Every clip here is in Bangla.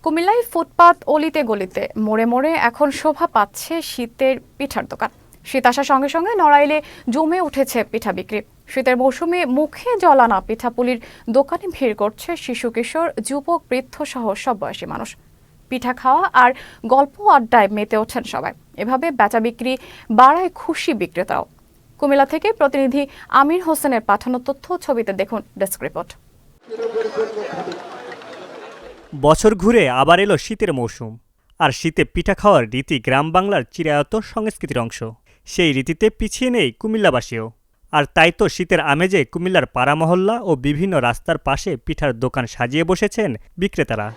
কুমিল্লায় ফুটপাত অলিতে গলিতে মোড়ে মোড়ে এখন শোভা পাচ্ছে শীতের পিঠার দোকান। শীত আসার সঙ্গে সঙ্গে নড়াইলে জমে উঠেছে পিঠা বিক্রি। শীতের মৌসুমে মুখে জলানা পিঠাপুলির দোকানে ভিড় করছে শিশু কিশোর যুবক বৃদ্ধ সহ সব বয়সী মানুষ। পিঠা খাওয়া আর গল্প আড্ডায় মেতে ওঠেন সবাই। এভাবে বেচা বিক্রি বাড়ায় খুশি বিক্রেতারাও। কুমিল্লা থেকে প্রতিনিধি আমির হোসেনের পাঠানো তথ্য ছবিতে দেখুন ডেস্ক রিপোর্ট। বছর ঘুরে আবার এলো শীতের মৌসুম, আর শীতে পিঠা খাওয়ার রীতি গ্রাম বাংলার চিরায়ত সংস্কৃতির অংশ। সেই রীতিতে পিছিয়ে নেই কুমিল্লাবাসীও। আর তাই তো শীতের আমেজে কুমিল্লার পাড়া মহল্লা ও বিভিন্ন রাস্তার পাশে পিঠার দোকান সাজিয়ে বসেছেন বিক্রেতারা।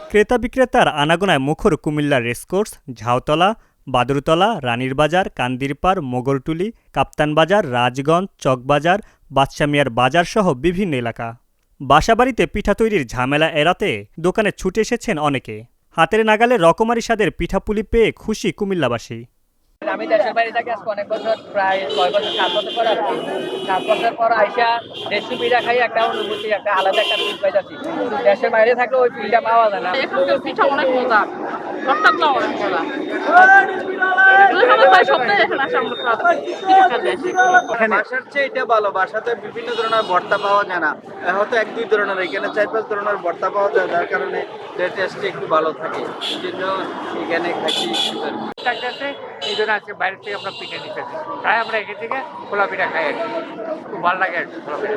ক্রেতা বিক্রেতার আনাগোনায় মুখর কুমিল্লার রেসকোর্স, ঝাউতলা, বাদুরতলা, রানীর বাজার, কান্দিরপাড়, মোগলটুলি, কাপ্তান বাজার, রাজগঞ্জ, চকবাজার, বাদশা মিয়ার বাজার সহ বিভিন্ন এলাকা। বাসাবাড়িতে পিঠা তৈরির ঝামেলা এড়াতে দোকানে ছুটে এসেছেন অনেকে। হাতের নাগালে রকমারি স্বাদের পিঠাপুলি পেয়ে খুশি কুমিল্লাবাসী। আমি দেশের বাইরে থাকি আজকে অনেক বছর, প্রায় 6 বছর 7 বছর পর আসছি। 7 বছর পর আইসা দেশি পিঠা খাই একটা অনুভূতি, একটা আলাদা একটা ফিল পাইতেছি। দেশের বাইরে থাকলে ওই ফিলটা পাওয়া যায় না। এখানকার পিঠা অনেক মজা, ভর্তাগুলো অনেক মজা। বাসার চেয়ে এটা ভালো। বাসাতে বিভিন্ন ধরনের ভর্তা পাওয়া যায় না, হয়তো 1-2 ধরনের, এখানে 4-5 ধরনের ভর্তা পাওয়া যায়, যার কারণে টেস্টটা একটু ভালো থাকে। এই জন্য এখানে খাচ্ছি। এই জন্য আজকে বাইরে থেকে আমরা পিঠা নিতেছি, তাই আমরা এখান থেকে খোলা পিঠা খাই আর কি। খুব ভালো লাগে আর কি খোলা পিঠা।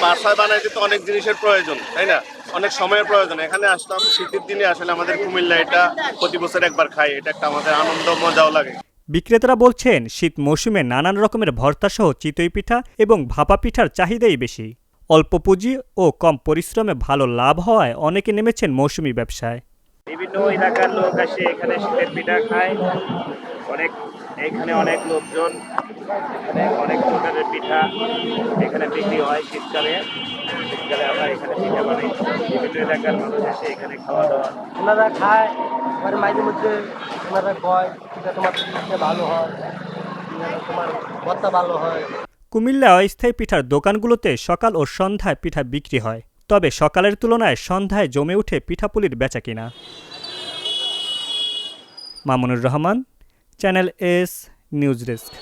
বাসায় বানাইতে তো অনেক জিনিসের প্রয়োজন, তাই না? অনেক সময়ের প্রয়োজন। এখানে আসলাম শীতের দিনে, আসলে আমাদের কুমিল্লা এটা প্রতি বছর একবার খাই, এটা একটা আমাদের আনন্দ, মজাও লাগে। বিক্রেতারা বলছেন শীত মৌসুমে নানান রকমের ভর্তাসহ চিতই পিঠা এবং ভাপা পিঠার চাহিদাই বেশি। অল্প পুঁজি ও কম পরিশ্রমে ভালো লাভ হওয়ায় অনেকে নেমেছেন মৌসুমি ব্যবসায়। বিভিন্ন এলাকার লোক আসে এখানে শীতের পিঠা খায়। অনেক লোকজন, এখানে অনেক প্রকারের পিঠা এখানে বিক্রি হয়। শীতকালে আমরা এখানে পিঠা বানাই। বিভিন্ন এলাকার মানুষ এসে এখানে খাওয়া দাওয়া। ওনারা খায়, আমার মাঝে মধ্যে ওনারা কয় এটা তোমার ভালো হয়, তোমার ভর্তা ভালো হয়। কুমিল্লা অস্থায়ী পিঠার দোকানগুলোতে সকাল ও সন্ধ্যায় পিঠা বিক্রি হয়, তবে সকালের তুলনায় সন্ধ্যায় জমে ওঠে পিঠাপুলির বেচাকেনা। Mamunur Rahman, channel S news desk.